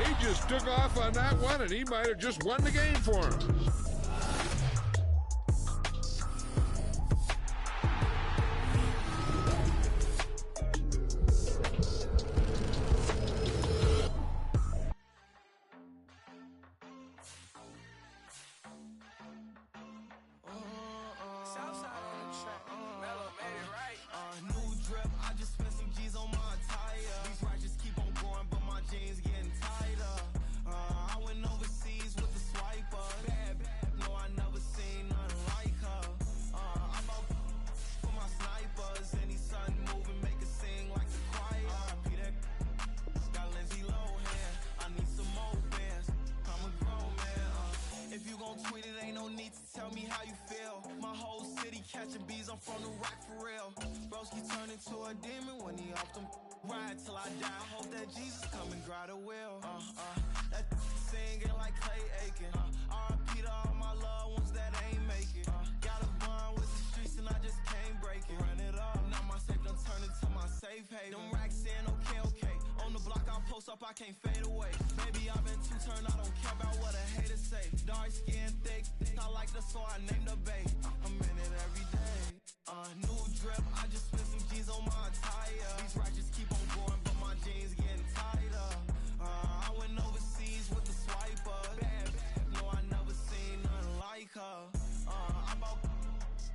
He just took off on that one, and he might have just won the game for him. I can't fade away. Baby, I've been too turned, I don't care about what a hater say. Dark skin, thick, I like the so I named the babe. I'm in it every day. New drip, I just spent some G's on my attire. These righteous keep on going, but my jeans getting tighter. I went overseas with the swiper. Bad, no, I never seen nothing like her. I'm about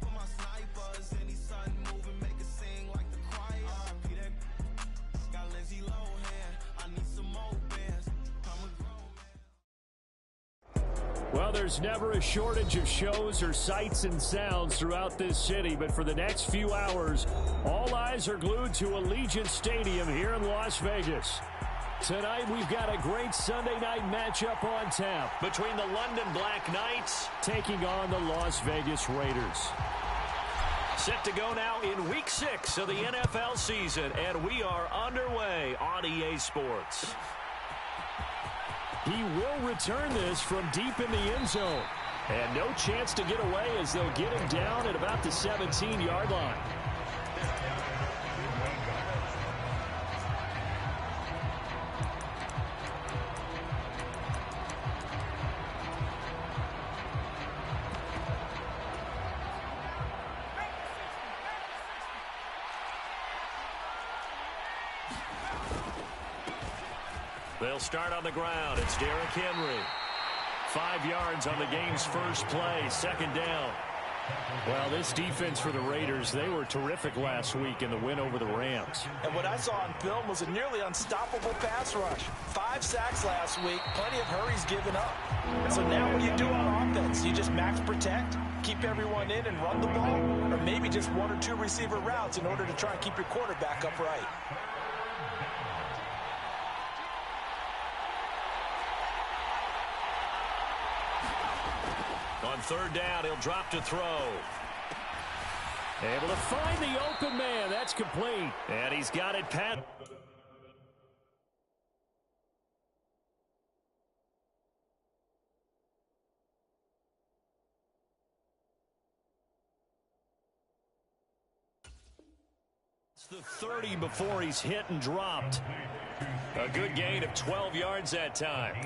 for my snipers. Any sun moving, make it sing like the choir. Peter got Lindsay Lohan. I need some more bands. I'm a grown man. Well, there's never a shortage of shows or sights and sounds throughout this city, but for the next few hours, all eyes are glued to Allegiant Stadium here in Las Vegas. Tonight, we've got a great Sunday night matchup on tap between the London Black Knights taking on the Las Vegas Raiders. Set to go now in Week 6 of the NFL season, and we are underway on EA Sports. He will return this from deep in the end zone. And no chance to get away as they'll get him down at about the 17-yard line. They'll start on the ground. It's Derrick Henry. 5 yards on the game's first play. Second down. Well, this defense for the Raiders, they were terrific last week in the win over the Rams. And what I saw on film was a nearly unstoppable pass rush. 5 sacks last week, plenty of hurries given up. So now what do you do on offense? You just max protect, keep everyone in and run the ball, or maybe just 1 or 2 receiver routes in order to try and keep your quarterback upright. On third down, he'll drop to throw. Able to find the open man. That's complete. And he's got it, Pat. It's the 30 before he's hit and dropped. A good gain of 12 yards that time.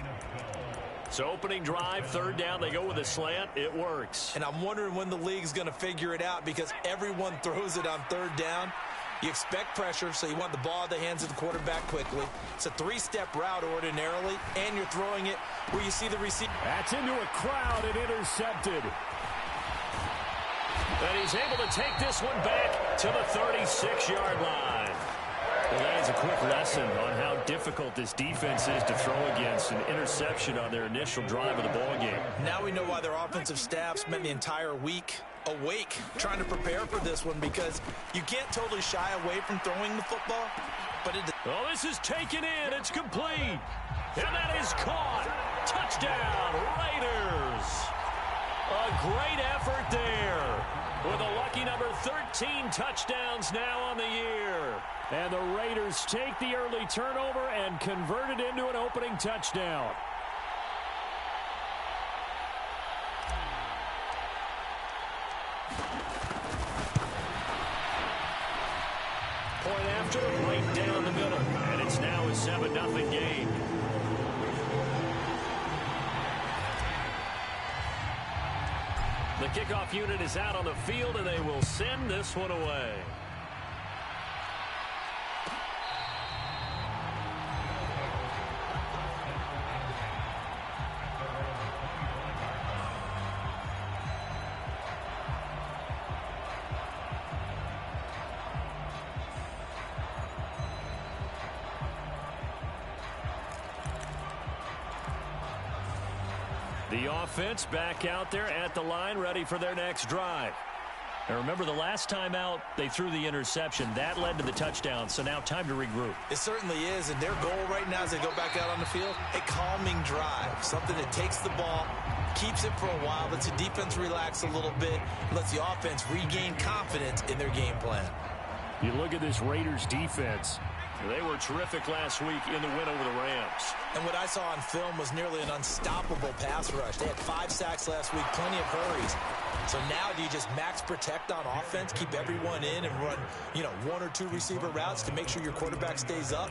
So opening drive, third down, they go with a slant. It works. And I'm wondering when the league's going to figure it out because everyone throws it on third down. You expect pressure, so you want the ball in the hands of the quarterback quickly. It's a 3-step route ordinarily, and you're throwing it where you see the receiver. That's into a crowd and intercepted. And he's able to take this one back to the 36-yard line. Well, that is a quick lesson on how difficult this defense is to throw against. An interception on their initial drive of the ballgame. Now we know why their offensive staff spent the entire week awake trying to prepare for this one because you can't totally shy away from throwing the football. But oh, this is taken in. It's complete. And that is caught. Touchdown, Raiders. A great effort there. With a lucky number 13 touchdowns now on the year. And the Raiders take the early turnover and convert it into an opening touchdown. Point after, right down the middle. And it's now a 7-0 game. The kickoff unit is out on the field, and they will send this one away. The offense back out there at the line, ready for their next drive. And remember, the last time out, they threw the interception. That led to the touchdown, so now time to regroup. It certainly is, and their goal right now as they go back out on the field, a calming drive, something that takes the ball, keeps it for a while, lets the defense relax a little bit, lets the offense regain confidence in their game plan. You look at this Raiders defense. They were terrific last week in the win over the Rams. And what I saw on film was nearly an unstoppable pass rush. They had 5 sacks last week, plenty of hurries. So now do you just max protect on offense, keep everyone in and run, 1 or 2 receiver routes to make sure your quarterback stays up?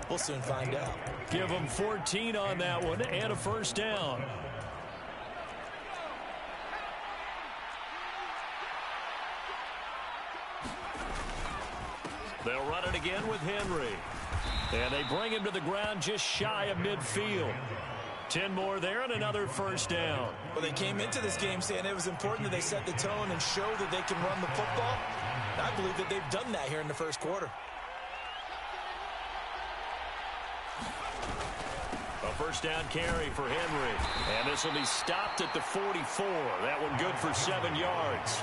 We'll soon find out. Give them 14 on that one and a first down. They'll run it again with Henry. And they bring him to the ground just shy of midfield. 10 more there and another first down. Well, they came into this game saying it was important that they set the tone and show that they can run the football. And I believe that they've done that here in the first quarter. A first down carry for Henry. And this will be stopped at the 44. That one good for 7 yards.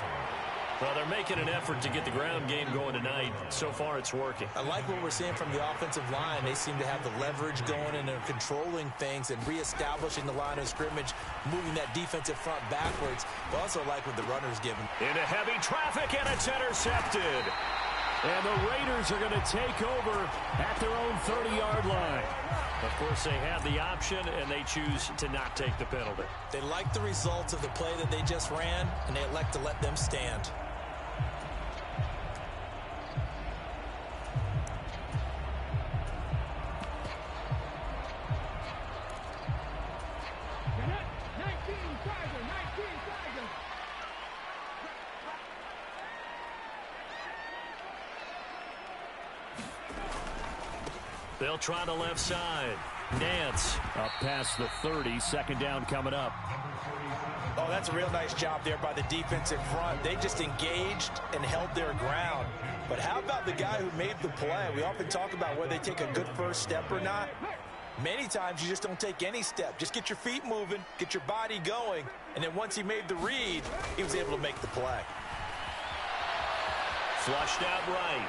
Well, they're making an effort to get the ground game going tonight. So far, it's working. I like what we're seeing from the offensive line. They seem to have the leverage going, and they're controlling things and reestablishing the line of scrimmage, moving that defensive front backwards. But also like what the runner's given. Into heavy traffic, and it's intercepted. And the Raiders are going to take over at their own 30-yard line. Of course, they have the option, and they choose to not take the penalty. They like the results of the play that they just ran, and they elect to let them stand. They'll try the left side. Nance up past the 30. Second down coming up. Oh, that's a real nice job there by the defensive front. They just engaged and held their ground. But how about the guy who made the play? We often talk about whether they take a good first step or not. Many times you just don't take any step. Just get your feet moving, get your body going, and then once he made the read, he was able to make the play. Flushed out right.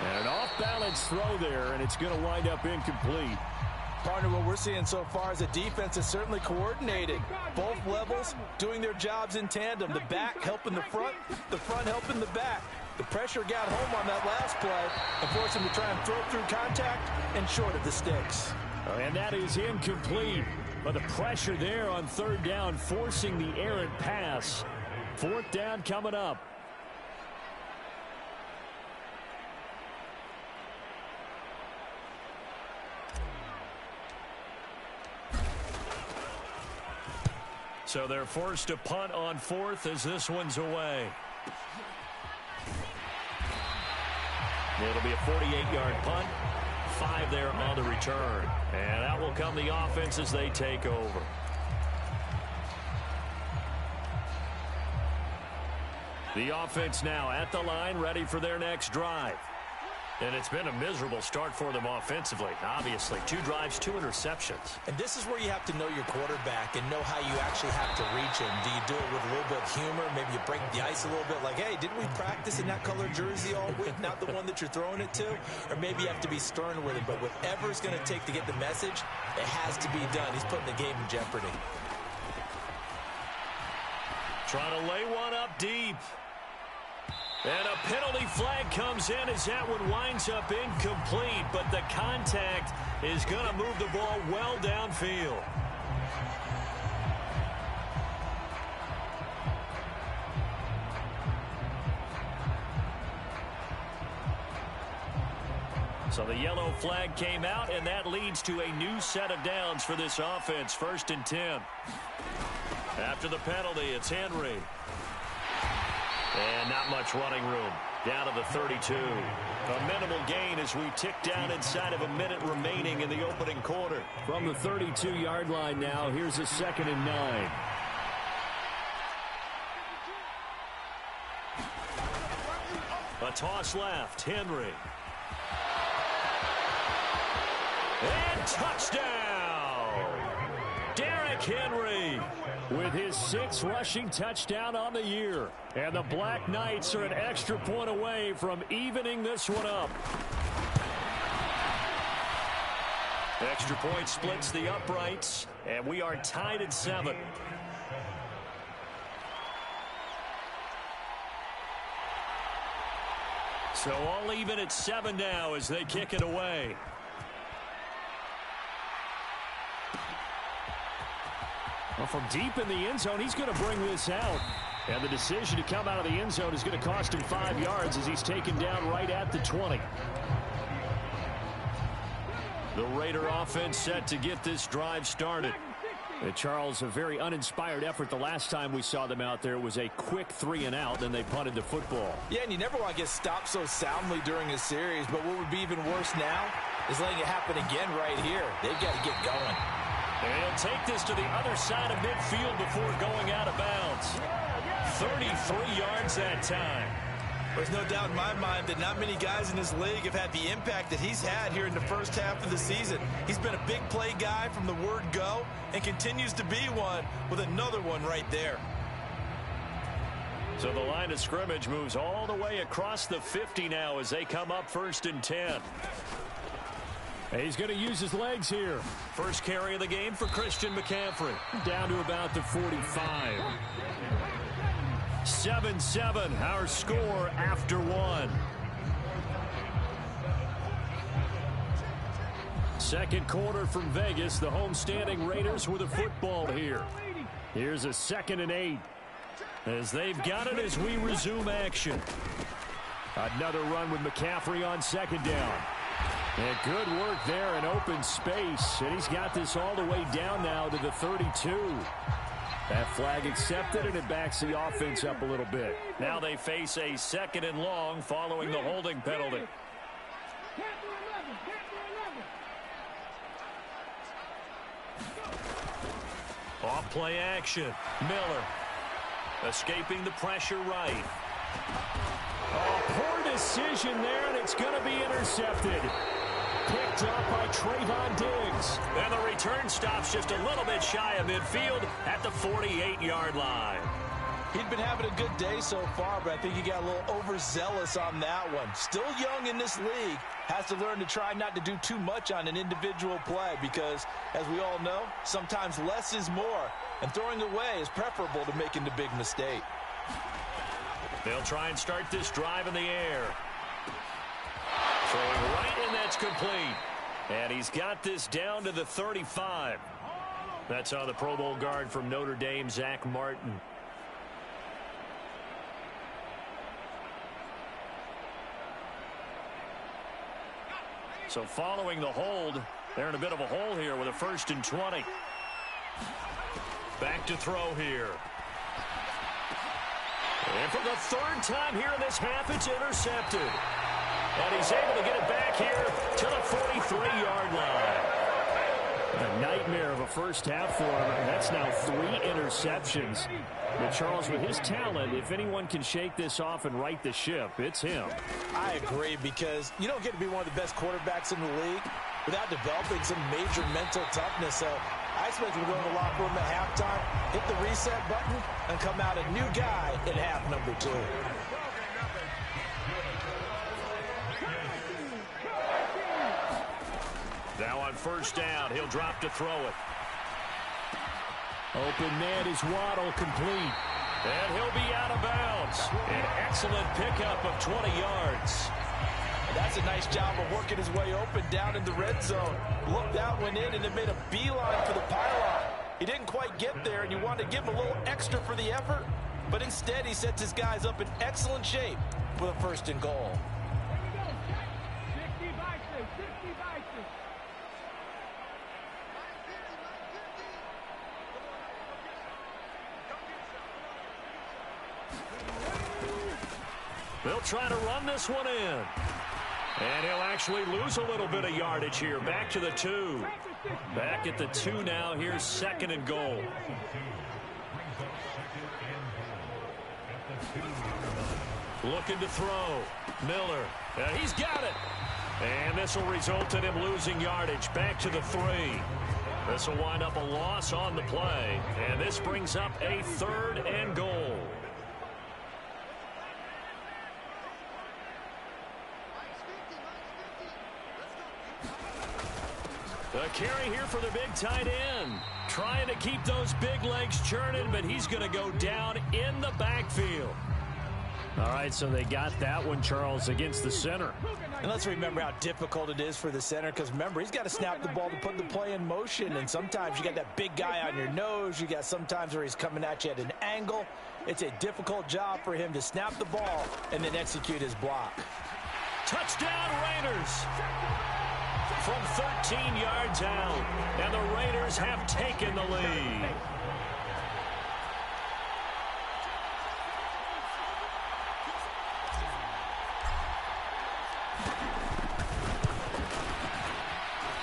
And an off-balance throw there, and it's going to wind up incomplete. Partner, what we're seeing so far is the defense is certainly coordinated. Both levels doing their jobs in tandem. The back helping the front helping the back. The pressure got home on that last play and forced him to try and throw through contact and short of the sticks. And that is incomplete. But the pressure there on third down, forcing the errant pass. Fourth down coming up. So they're forced to punt on fourth as this one's away. It'll be a 48-yard punt. 5 there on the return. And out will come the offense as they take over. The offense now at the line, ready for their next drive. And it's been a miserable start for them offensively, obviously. 2 drives, 2 interceptions. And this is where you have to know your quarterback and know how you actually have to reach him. Do you do it with a little bit of humor? Maybe you break the ice a little bit like, hey, didn't we practice in that color jersey all week, not the one that you're throwing it to? Or maybe you have to be stern with him. But whatever it's going to take to get the message, it has to be done. He's putting the game in jeopardy. Trying to lay one up deep. And a penalty flag comes in as that one winds up incomplete, but the contact is going to move the ball well downfield. So the yellow flag came out, and that leads to a new set of downs for this offense. 1st and 10. After the penalty, it's Henry. And not much running room. Down to the 32. A minimal gain as we tick down inside of a minute remaining in the opening quarter. From the 32-yard line now, here's a 2nd and 9. A toss left. Henry. And touchdown! Derrick Henry with his 6th rushing touchdown on the year. And the Black Knights are an extra point away from evening this one up. Extra point splits the uprights, and we are tied at 7. So all even at 7 now as they kick it away. Well, from deep in the end zone, he's going to bring this out. And the decision to come out of the end zone is going to cost him 5 yards as he's taken down right at the 20. The Raider offense set to get this drive started. And Charles, a very uninspired effort the last time we saw them out there. It was a quick 3 and out, then they punted the football. Yeah, and you never want to get stopped so soundly during a series, but what would be even worse now is letting it happen again right here. They've got to get going. And he'll take this to the other side of midfield before going out of bounds. 33 yards that time. There's no doubt in my mind that not many guys in this league have had the impact that he's had here in the first half of the season. He's been a big play guy from the word go and continues to be one with another one right there. So the line of scrimmage moves all the way across the 50 now as they come up 1st and 10. He's going to use his legs here. First carry of the game for Christian McCaffrey. Down to about the 45. 7-7, our score after 1. Second quarter from Vegas. The homestanding Raiders with a football here. Here's a 2nd and 8. As they've got it as we resume action. Another run with McCaffrey on 2nd down. And good work there in open space. And he's got this all the way down now to the 32. That flag accepted, and it backs the offense up a little bit. Now they face a 2nd and long following the holding penalty. Off play action. Miller escaping the pressure right. Oh, poor decision there, and it's going to be intercepted. Picked up by Trayvon Diggs. And the return stops just a little bit shy of midfield at the 48-yard line. He'd been having a good day so far, but I think he got a little overzealous on that one. Still young in this league. Has to learn to try not to do too much on an individual play because, as we all know, sometimes less is more. And throwing away is preferable to making the big mistake. They'll try and start this drive in the air. Throwing right, and that's complete. And he's got this down to the 35. That's on the Pro Bowl guard from Notre Dame, Zach Martin. So following the hold, they're in a bit of a hole here with a 1st and 20. Back to throw here. And for the 3rd time here in this half, it's intercepted. And he's able to get it back here to the 43-yard line. A nightmare of a first half for him. That's now 3 interceptions. But Charles, with his talent, if anyone can shake this off and right the ship, it's him. I agree, because you don't get to be one of the best quarterbacks in the league without developing some major mental toughness. So I expect him to go in the locker room at halftime, hit the reset button, and come out a new guy in half number 2. Now on 1st down, he'll drop to throw it. Open man is Waddle, complete. And he'll be out of bounds. An excellent pickup of 20 yards. And that's a nice job of working his way open down in the red zone. Looked out, went in, and then made a beeline for the pylon. He didn't quite get there, and you wanted to give him a little extra for the effort. But instead, he sets his guys up in excellent shape with a 1st and goal. They'll try to run this one in. And he'll actually lose a little bit of yardage here. Back to the 2. Back at the 2 now. Here's 2nd and goal. Looking to throw. Miller. He's got it. And this will result in him losing yardage. Back to the 3. This will wind up a loss on the play. And this brings up a 3rd and goal. The carry here for the big tight end. Trying to keep those big legs churning, but he's going to go down in the backfield. All right, so they got that one, Charles, against the center. And let's remember how difficult it is for the center, because remember, he's got to snap the ball to put the play in motion, and sometimes you got that big guy on your nose. You got sometimes where he's coming at you at an angle. It's a difficult job for him to snap the ball and then execute his block. Touchdown, Raiders! From 13 yards out, and the Raiders have taken the lead.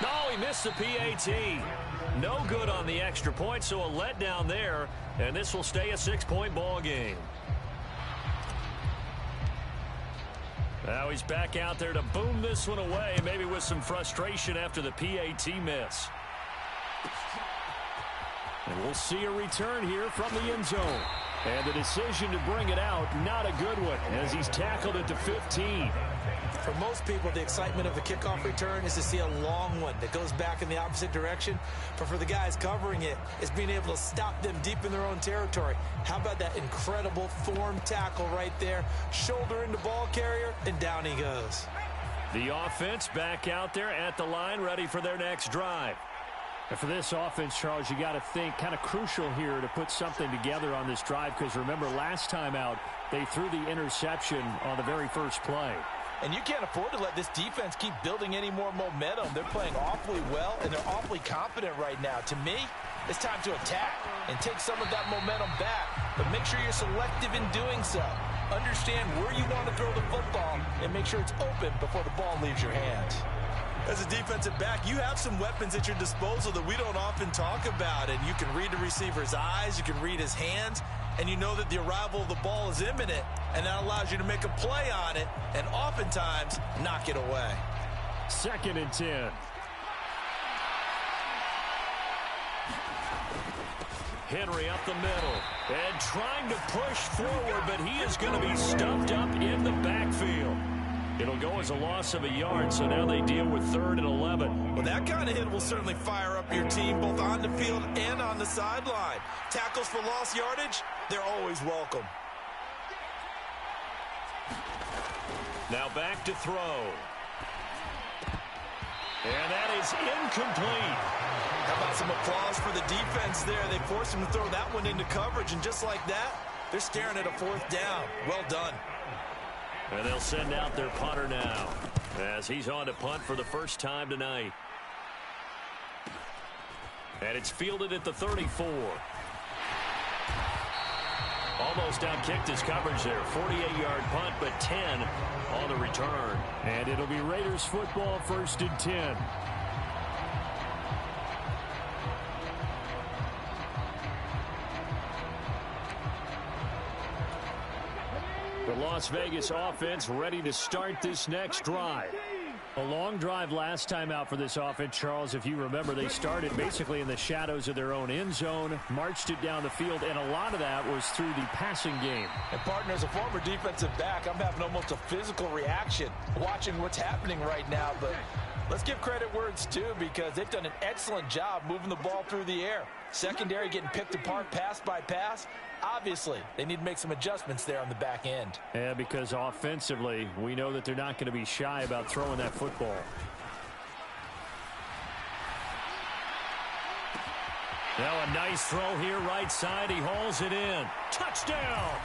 No, he missed the PAT. No good on the extra point, so a letdown there, and this will stay a 6-point ball game. Now he's back out there to boom this one away, maybe with some frustration after the PAT miss. And we'll see a return here from the end zone. And the decision to bring it out, not a good one, as he's tackled it to 15. For most people, the excitement of the kickoff return is to see a long one that goes back in the opposite direction. But for the guys covering it, it's being able to stop them deep in their own territory. How about that incredible form tackle right there? Shoulder into ball carrier, and down he goes. The offense back out there at the line, ready for their next drive. And for this offense, Charles, you got to think kind of crucial here to put something together on this drive, because remember, last time out, they threw the interception on the very first play. And you can't afford to let this defense keep building any more momentum. They're playing awfully well, and they're awfully confident right now. To me, it's time to attack and take some of that momentum back. But make sure you're selective in doing so. Understand where you want to throw the football and make sure it's open before the ball leaves your hands. As a defensive back, you have some weapons at your disposal that we don't often talk about. And you can read the receiver's eyes, you can read his hands, and you know that the arrival of the ball is imminent, and that allows you to make a play on it and oftentimes knock it away. 2nd and 10. Henry up the middle and trying to push forward, but he is going to be stuffed up in the backfield. It'll go as a loss of a yard, so now they deal with 3rd and 11. Well, that kind of hit will certainly fire up your team both on the field and on the sideline. Tackles for lost yardage, they're always welcome. Now back to throw. And that is incomplete. How about some applause for the defense there? They forced him to throw that one into coverage, and just like that, they're staring at a 4th down. Well done. And they'll send out their punter now, as he's on to punt for the first time tonight. And it's fielded at the 34. Almost outkicked his coverage there. 48-yard punt, but 10 on the return. And it'll be Raiders football, 1st and 10. The Las Vegas offense ready to start this next drive. A long drive last time out for this offense, Charles. If you remember, they started basically in the shadows of their own end zone, marched it down the field, and a lot of that was through the passing game. And, partner, as a former defensive back, I'm having almost a physical reaction watching what's happening right now. But let's give credit where it's due, because they've done an excellent job moving the ball through the air. Secondary getting picked apart pass by pass. Obviously, they need to make some adjustments there on the back end. Yeah, because offensively, we know that they're not going to be shy about throwing that football. Now a nice throw here, right side. He hauls it in. Touchdown!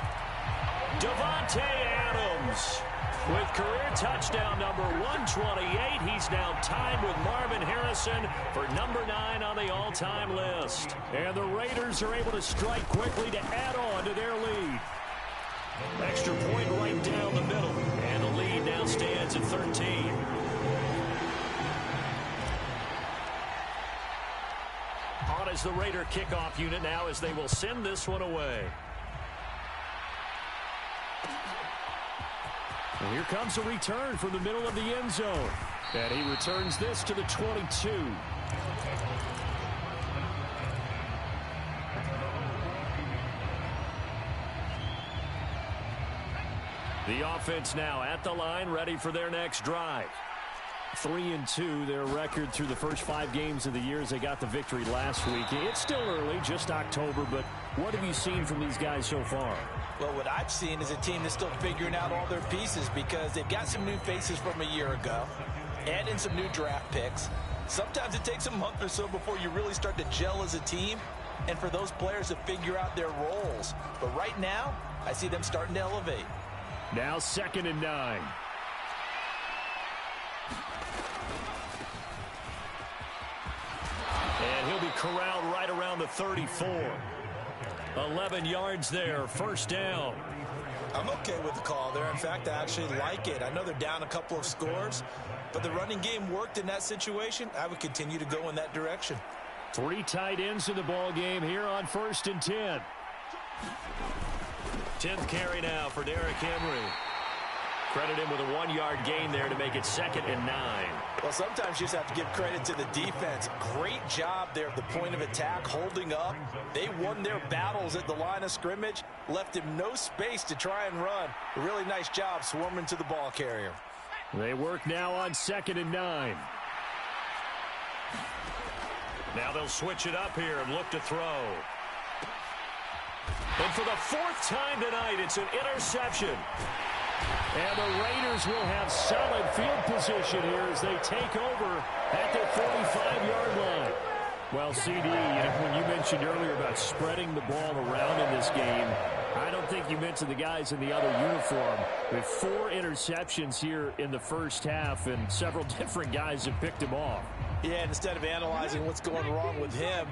Davante Adams with career touchdown number 128. He's now tied with Marvin Harrison for number 9 on the all-time list. And the Raiders are able to strike quickly to add on to their lead. Extra point right down the middle. And the lead now stands at 13. On as the Raider kickoff unit now as they will send this one away. And here comes a return from the middle of the end zone. And he returns this to the 22. The offense now at the line, ready for their next drive. 3-2, their record through the first 5 games of the year as they got the victory last week. It's still early, just October, but what have you seen from these guys so far? Well, what I've seen is a team that's still figuring out all their pieces because they've got some new faces from a year ago, add in some new draft picks. Sometimes it takes a month or so before you really start to gel as a team and for those players to figure out their roles. But right now, I see them starting to elevate. Now 2nd and 9. And he'll be corralled right around the 34. 11 yards there, first down. I'm okay with the call there. In fact, I actually like it. I know they're down a couple of scores, but the running game worked in that situation. I would continue to go in that direction. 3 tight ends in the ball game here on 1st and 10. 10th carry now for Derrick Henry. Credit him with a 1-yard gain there to make it 2nd and 9. Well, sometimes you just have to give credit to the defense. Great job there at the point of attack, holding up. They won their battles at the line of scrimmage, left him no space to try and run. A really nice job swarming to the ball carrier. They work now on 2nd and 9. Now they'll switch it up here and look to throw. And for the 4th time tonight, it's an interception. And the Raiders will have solid field position here as they take over at their 45-yard line. Well, CD, when you mentioned earlier about spreading the ball around in this game, I don't think you mentioned the guys in the other uniform. With 4 interceptions here in the first half, and several different guys have picked him off. Yeah, and instead of analyzing what's going wrong with him,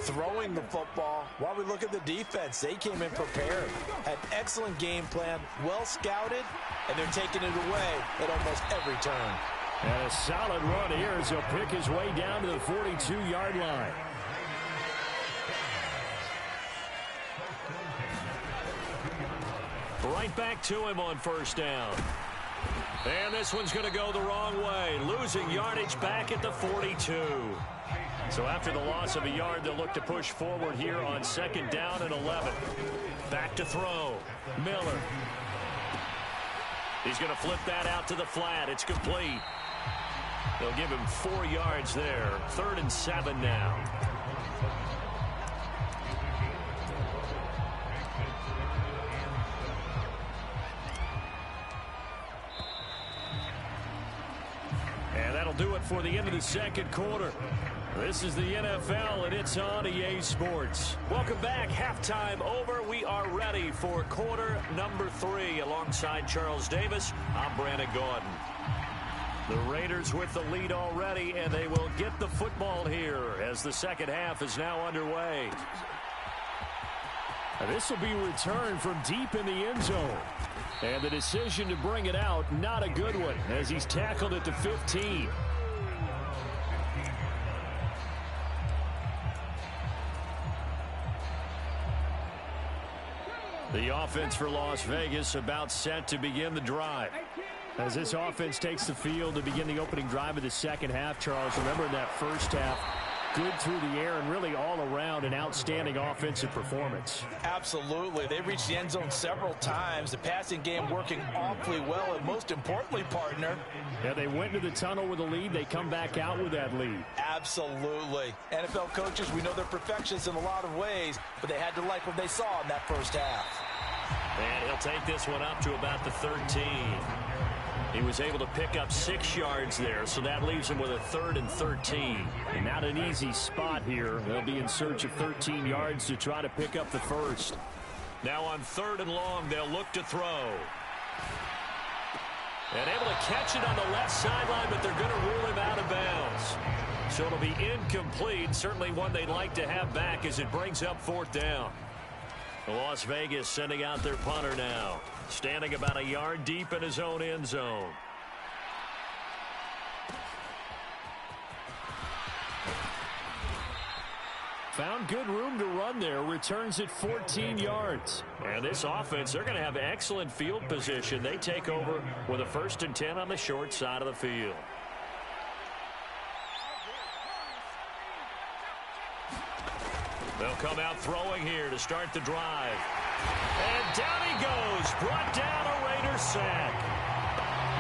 throwing the football, while we look at the defense, they came in prepared, had excellent game plan, well scouted, and they're taking it away at almost every turn. And a solid run here as he'll pick his way down to the 42-yard line. Right back to him on 1st down. And this one's going to go the wrong way, losing yardage back at the 42. So after the loss of a yard, they'll look to push forward here on 2nd down and 11. Back to throw. Miller. He's going to flip that out to the flat. It's complete. They'll give him 4 yards there. 3rd and 7 now. And that'll do it for the end of the 2nd quarter. This is the NFL, and it's on EA Sports. Welcome back. Halftime over. We are ready for quarter number 3. Alongside Charles Davis, I'm Brandon Gordon. The Raiders with the lead already, and they will get the football here as the second half is now underway. This will be returned from deep in the end zone. And the decision to bring it out, not a good one, as he's tackled at the 15. The offense for Las Vegas about set to begin the drive. As this offense takes the field to begin the opening drive of the second half, Charles, remember in that first half, good through the air and really all around an outstanding offensive performance. Absolutely. They reached the end zone several times. The passing game working awfully well, and most importantly, partner. Yeah, they went into the tunnel with a lead. They come back out with that lead. Absolutely. NFL coaches, we know they're perfectionists in a lot of ways, but they had to like what they saw in that first half. And he'll take this one up to about the 13. He was able to pick up 6 yards there, so that leaves him with a 3rd and 13. And not an easy spot here. They'll be in search of 13 yards to try to pick up the first. Now on 3rd and long, they'll look to throw. And able to catch it on the left sideline, but they're going to rule him out of bounds. So it'll be incomplete. Certainly one they'd like to have back as it brings up 4th down. Las Vegas sending out their punter now. Standing about a yard deep in his own end zone. Found good room to run there. Returns it 14 yards. And this offense, they're going to have excellent field position. They take over with a 1st and 10 on the short side of the field. They'll come out throwing here to start the drive. And down he goes. Brought down a Raider sack.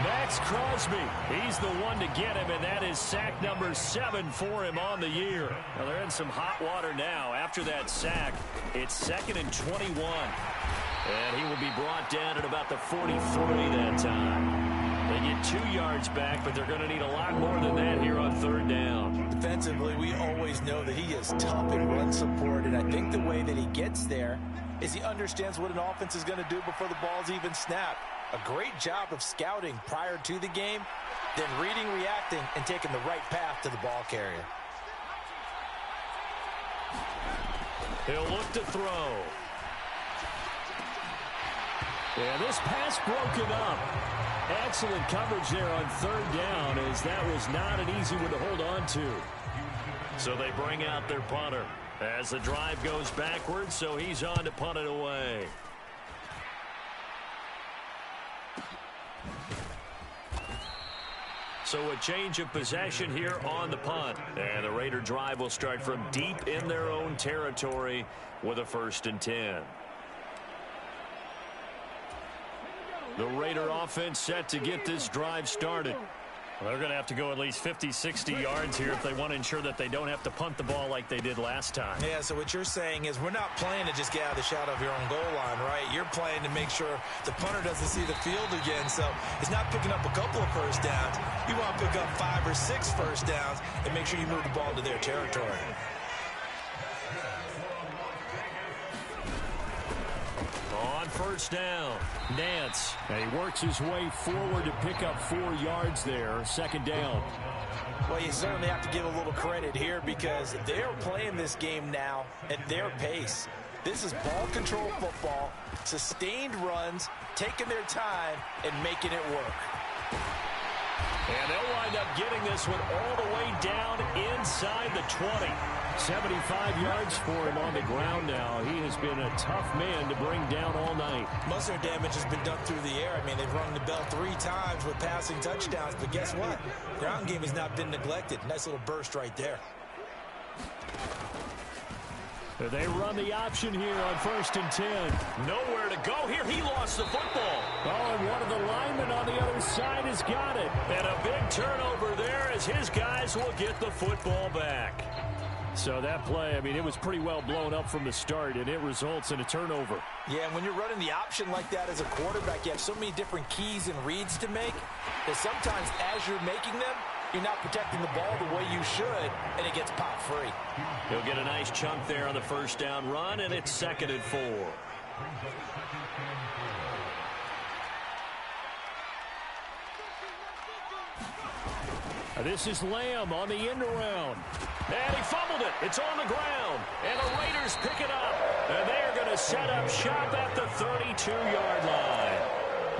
Max Crosby, he's the one to get him, and that is sack number 7 for him on the year. Well, they're in some hot water now. After that sack, it's 2nd and 21. And he will be brought down at about the 43 that time. They get 2 yards back, but they're going to need a lot more than that here on 3rd down. Defensively, we always know that he is tough in run support, and I think the way that he gets there is he understands what an offense is going to do before the ball's even snapped. A great job of scouting prior to the game, then reading, reacting, and taking the right path to the ball carrier. He'll look to throw. And this pass broken up. Excellent coverage there on 3rd down, as that was not an easy one to hold on to. So they bring out their punter as the drive goes backwards, so he's on to punt it away. So a change of possession here on the punt. And the Raider drive will start from deep in their own territory with a 1st and 10. The Raider offense set to get this drive started. Well, they're going to have to go at least 50, 60 yards here if they want to ensure that they don't have to punt the ball like they did last time. Yeah, so what you're saying is we're not playing to just get out of the shadow of your own goal line, right? You're playing to make sure the punter doesn't see the field again. So it's not picking up a couple of 1st downs. You want to pick up 5 or 6 1st downs and make sure you move the ball into their territory. On 1st down, Nance. And he works his way forward to pick up 4 yards there. 2nd down. Well, you certainly have to give a little credit here because they're playing this game now at their pace. This is ball control football, sustained runs, taking their time, and making it work. And they'll wind up getting this one all the way down inside the 20. 75 yards for him on the ground now. He has been a tough man to bring down all night. Most of their damage has been done through the air. I mean, they've rung the bell 3 times with passing touchdowns, but guess what? Ground game has not been neglected. Nice little burst right there. They run the option here on 1st and 10. Nowhere to go here. He lost the football. Oh, and one of the linemen on the other side has got it. And a big turnover there as his guys will get the football back. So that play, I mean, it was pretty well blown up from the start, and it results in a turnover. Yeah, and when you're running the option like that as a quarterback, you have so many different keys and reads to make that sometimes as you're making them, you're not protecting the ball the way you should, and it gets popped free. He'll get a nice chunk there on the 1st down run, and it's 2nd and 4. This is Lamb on the end around. And he fumbled it. It's on the ground. And the Raiders pick it up. And they're going to set up shop at the 32-yard line.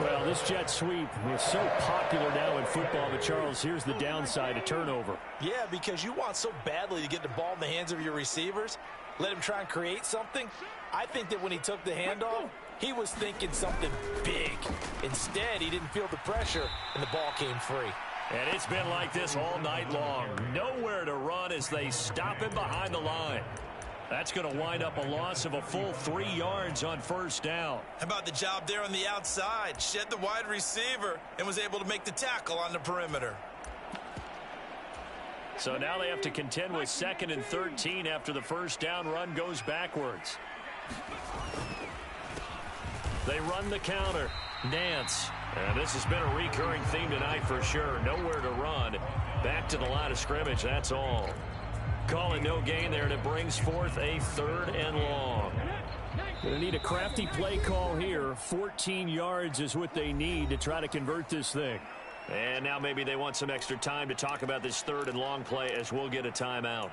Well, this jet sweep is so popular now in football, but Charles, here's the downside, a turnover. Yeah, because you want so badly to get the ball in the hands of your receivers, let him try and create something. I think that when he took the handoff, he was thinking something big. Instead, he didn't feel the pressure, and the ball came free. And it's been like this all night long. Nowhere to run as they stop him behind the line. That's going to wind up a loss of a full 3 yards on 1st down. How about the job there on the outside? Shed the wide receiver and was able to make the tackle on the perimeter. So now they have to contend with 2nd and 13 after the 1st down run goes backwards. They run the counter. Nance. And this has been a recurring theme tonight for sure. Nowhere to run. Back to the line of scrimmage, that's all. Calling no gain there, and it brings forth a 3rd and long. Going to need a crafty play call here. 14 yards is what they need to try to convert this thing. And now maybe they want some extra time to talk about this 3rd and long play as we'll get a timeout.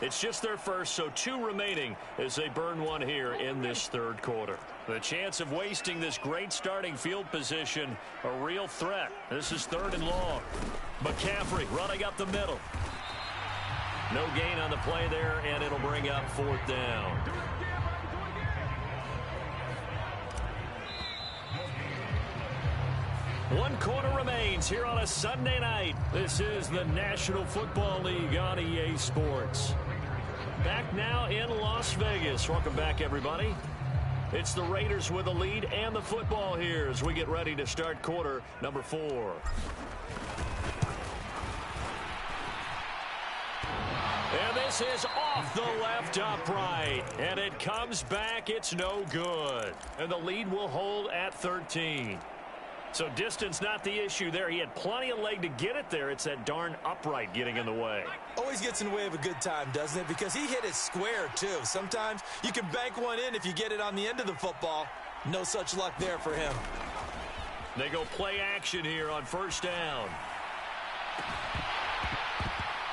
It's just their first, so 2 remaining as they burn one here in this third quarter. The chance of wasting this great starting field position, a real threat. This is 3rd and long. McCaffrey running up the middle. No gain on the play there, and it'll bring up 4th down. One quarter remains here on a Sunday night. This is the National Football League on EA Sports. Back now in Las Vegas. Welcome back, everybody. It's the Raiders with the lead and the football here as we get ready to start quarter number 4. And this is off the left upright. And it comes back. It's no good. And the lead will hold at 13. So distance not the issue there. He had plenty of leg to get it there. It's that darn upright getting in the way. Always gets in the way of a good time, doesn't it? Because he hit it square, too. Sometimes you can bank one in if you get it on the end of the football. No such luck there for him. They go play action here on 1st down.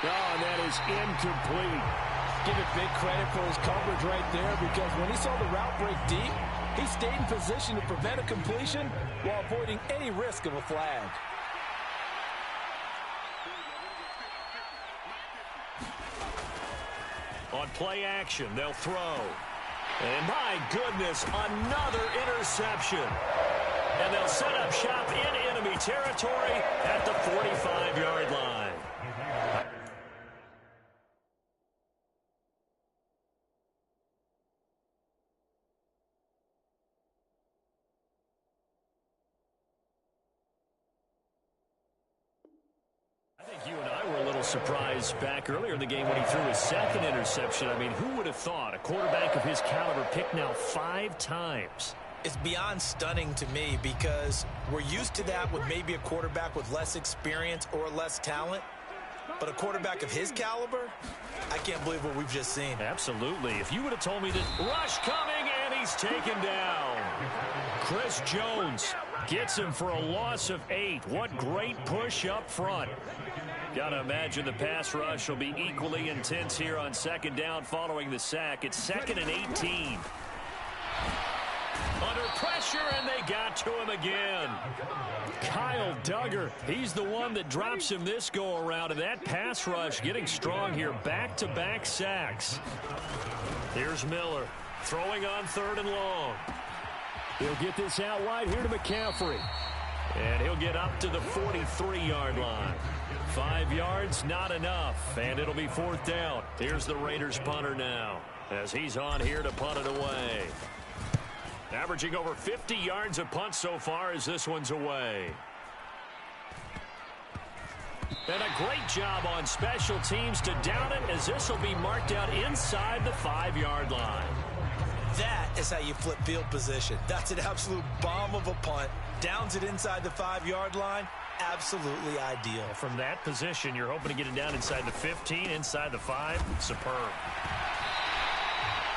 Oh, and that is incomplete. Give it big credit for his coverage right there, because when he saw the route break deep, he stayed in position to prevent a completion while avoiding any risk of a flag. On play action, they'll throw. And my goodness, another interception. And they'll set up shop in enemy territory at the 45-yard line. Surprise back earlier in the game when he threw his 2nd interception. I mean, who would have thought a quarterback of his caliber picked now 5 times? It's beyond stunning to me because we're used to that with maybe a quarterback with less experience or less talent. But a quarterback of his caliber, I can't believe what we've just seen. Absolutely. If you would have told me that rush coming and he's taken down. Chris Jones gets him for a loss of 8. What great push up front. Got to imagine the pass rush will be equally intense here on 2nd down following the sack. It's 2nd and 18. Under pressure, and they got to him again. Kyle Duggar, he's the one that drops him this go-around, and that pass rush getting strong here. Back-to-back sacks. Here's Miller throwing on 3rd and long. He'll get this out wide here to McCaffrey. And he'll get up to the 43-yard line. 5 yards, not enough, and it'll be 4th down. Here's the Raiders punter now as he's on here to punt it away. Averaging over 50 yards a punt so far as this one's away. And a great job on special teams to down it as this will be marked out inside the 5-yard line. That is how you flip field position. That's an absolute bomb of a punt. Downs it inside the 5-yard line. Absolutely ideal. From that position, you're hoping to get it down inside the 15, inside the 5. Superb.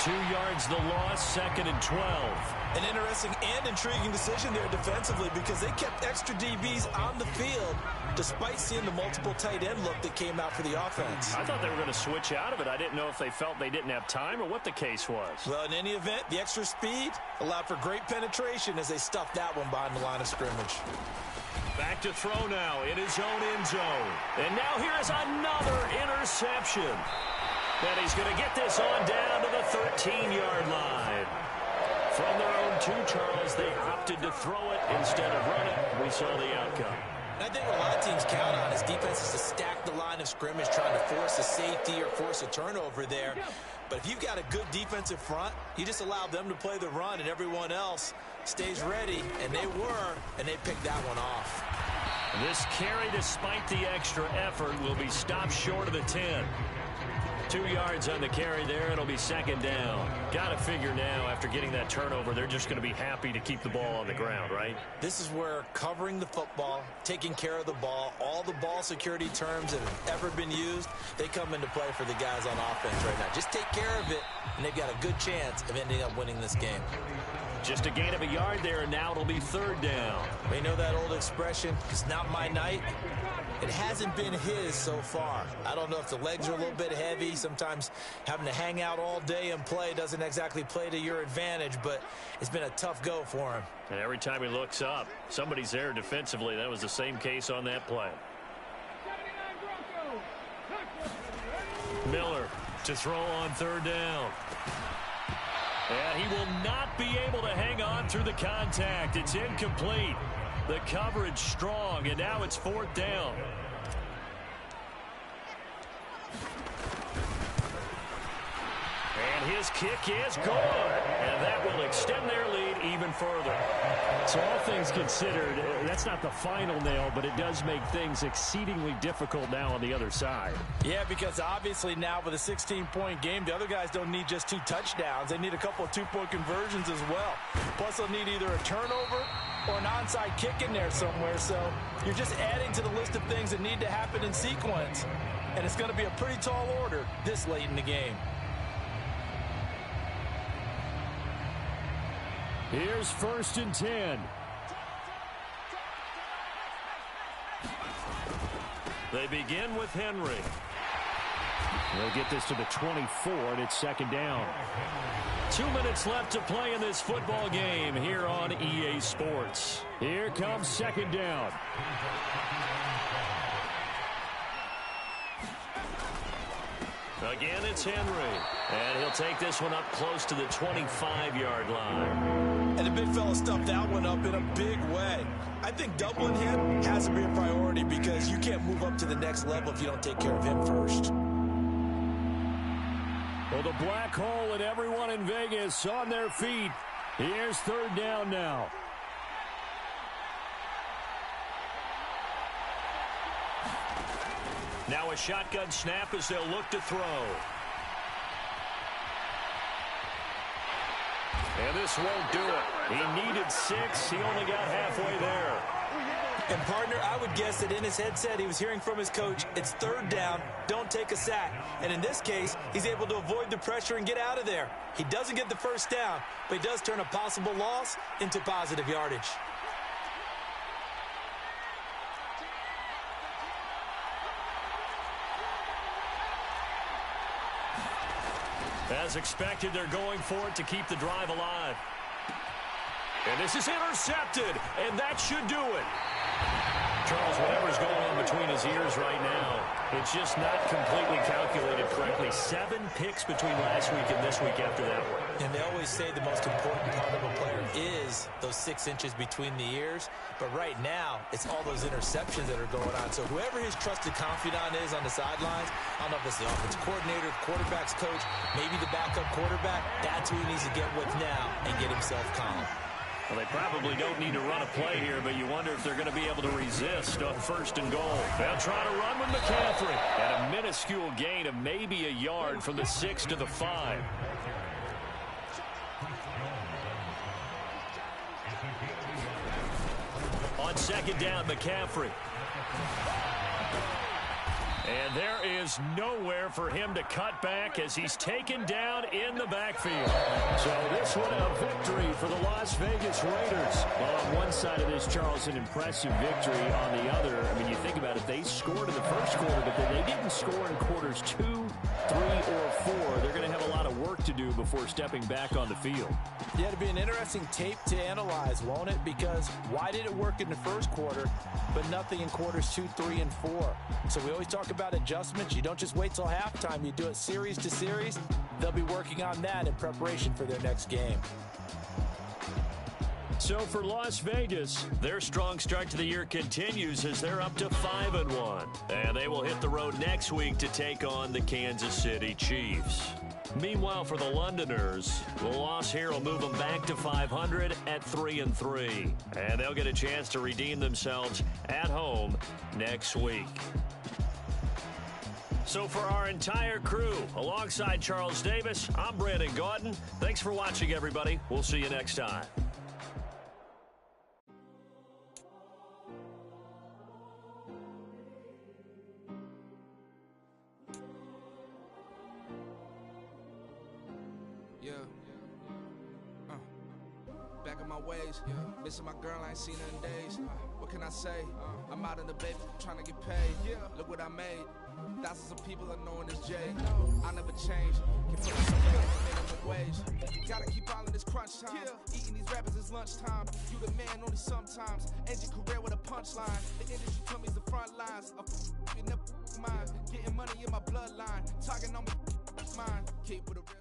2 yards the loss, 2nd and 12. An interesting and intriguing decision there defensively because they kept extra DBs on the field despite seeing the multiple tight end look that came out for the offense. I thought they were going to switch out of it. I didn't know if they felt they didn't have time or what the case was. Well, in any event, the extra speed allowed for great penetration as they stuffed that one behind the line of scrimmage. Back to throw now in his own end zone. And now here is another interception. And he's going to get this on down to the 13-yard line. From their own 2, Charles, they opted to throw it instead of run it. We saw the outcome. And I think what a lot of teams count on is defenses to stack the line of scrimmage, trying to force a safety or force a turnover there. But if you've got a good defensive front, you just allow them to play the run and everyone else stays ready, and they were, and they picked that one off. This carry, despite the extra effort, will be stopped short of the 10. 2 yards on the carry there. It'll be 2nd down. Got to figure now, after getting that turnover, they're just going to be happy to keep the ball on the ground, right? This is where covering the football, taking care of the ball, all the ball security terms that have ever been used, they come into play for the guys on offense right now. Just take care of it, and they've got a good chance of ending up winning this game. Just a gain of a yard there, and now it'll be 3rd down. We know that old expression, it's not my night. it hasn't been his so far. I don't know if the legs are a little bit heavy. Sometimes having to hang out all day and play doesn't exactly play to your advantage, but it's been a tough go for him. And every time he looks up, somebody's there defensively. That was the same case on that play. Miller to throw on third down. And he will not be able to hang on through the contact. It's incomplete. The coverage strong, and now it's fourth down. And his kick is good. And that will extend their lead even further. So all things considered, that's not the final nail, but it does make things exceedingly difficult now on the other side. Yeah, because obviously now with a 16-point game, the other guys don't need just 2 touchdowns. They need a couple of 2-point conversions as well. Plus, they'll need either a turnover or an onside kick in there somewhere. So you're just adding to the list of things that need to happen in sequence. And it's going to be a pretty tall order this late in the game. Here's 1st and 10. They begin with Henry. They'll get this to the 24, and it's 2nd down. 2 minutes left to play in this football game here on EA Sports. Here comes 2nd down. Again, it's Henry. And he'll take this one up close to the 25-yard line. And the big fella stuffed that one up in a big way. I think doubling him has to be a priority because you can't move up to the next level if you don't take care of him first. Well, the black hole and everyone in Vegas on their feet. Here's 3rd down now. Now a shotgun snap as they'll look to throw. And this won't do it. He needed 6. He only got halfway there. And, partner, I would guess that in his headset he was hearing from his coach, it's 3rd down, don't take a sack. And in this case, he's able to avoid the pressure and get out of there. He doesn't get the 1st down, but he does turn a possible loss into positive yardage. As expected, they're going for it to keep the drive alive. And this is intercepted, and that should do it. Charles, whatever's going on between his ears right now, it's just not completely calculated correctly. 7 picks between last week and this week after that one. And they always say the most important part of a player is those 6 inches between the ears. But right now, it's all those interceptions that are going on. So whoever his trusted confidant is on the sidelines, I don't know if it's the offensive coordinator, the quarterback's coach, maybe the backup quarterback, that's who he needs to get with now and get himself calm. Well, they probably don't need to run a play here, but you wonder if they're going to be able to resist on 1st and goal. They'll try to run with McCaffrey at a minuscule gain of maybe a yard from the 6 to the 5. On 2nd down, McCaffrey. And there is nowhere for him to cut back as he's taken down in the backfield. So this one a victory for the Las Vegas Raiders. Well, on one side of this, Charles, an impressive victory. On the other, I mean, you think about it, they scored in the 1st quarter, but then they didn't score in quarters 2, 3, or 4. They're going to have a lot of work to do before stepping back on the field. Yeah, it'll be an interesting tape to analyze, won't it? Because why did it work in the 1st quarter, but nothing in quarters 2, 3, and 4? So we always talk about adjustments. You don't just wait till halftime. You do it series to series. They'll be working on that in preparation for their next game. So for Las Vegas, their strong start to the year continues as they're up to 5-1. And they will hit the road next week to take on the Kansas City Chiefs. Meanwhile, for the Londoners, the loss here will move them back to 500 at 3-3. And they'll get a chance to redeem themselves at home next week. So for our entire crew, alongside Charles Davis, I'm Brandon Gaudin. Thanks for watching, everybody. We'll see you next time. Back on my ways, missing my girl, I ain't seen her in days. What can I say? I'm out in the baby trying to get paid. Look what I made. Thousands of people are knowing this Jay. I never change. Can put me somewhere minimum wage. Gotta keep all in this crunch time. Eating these rappers is lunchtime. You the man only sometimes. End your career with a punchline. The industry told me the front lines. You never mind. Getting money in my bloodline. Talking on me, mine. Keep with a rip.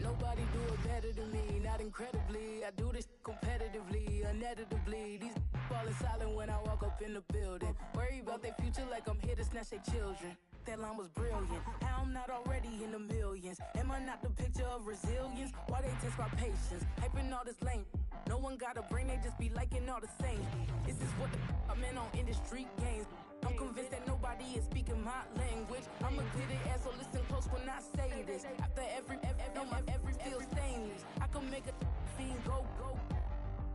Nobody do it better than me, not incredibly. I do this competitively, uneditably. These falling silent when I walk up in the building. Worry about their future like I'm here to snatch their children. That line was brilliant. How I'm not already in the millions? Am I not the picture of resilience? Why they test my patience? Hyping all this lame. No one got a brain, they just be liking all the same. This is what the I'm in on industry games. I'm convinced that nobody is speaking my language. I'm a good ass, so listen close when I say this. After every feel stainless. I can make a fiend go.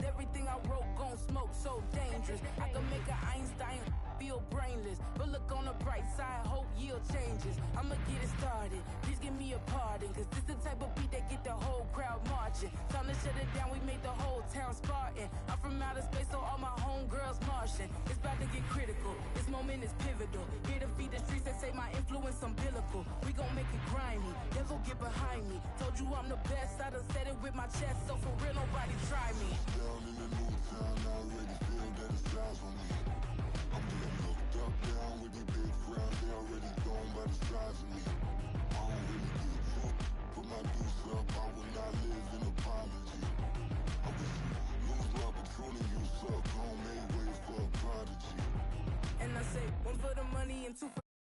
Everything I wrote gon' smoke, so dangerous. I can make an Einstein feel brainless. But look on the bright side, hope yield changes. I'ma get it started, please give me a pardon. Cause this the type of beat that get the whole crowd marching. Time to shut it down, we made the whole town Spartan. I'm from outer space, so all my homegirls Martian. It's about to get critical, this moment is pivotal. Here to feed the streets that say my influence umbilical. We gon' make it grimy, devil get behind me. Told you I'm the best, I done said it with my chest. So for real, nobody try me. Down in the new town, I already feel that it's eyes on me. I'm getting looked up, down with these big frowns. They already gone by the size of me. I don't really get took. Put my deuce up, I will not live in apology. I wish you lose my opportunity, you suck. Home made way for a prodigy. And I say, one for the money and two for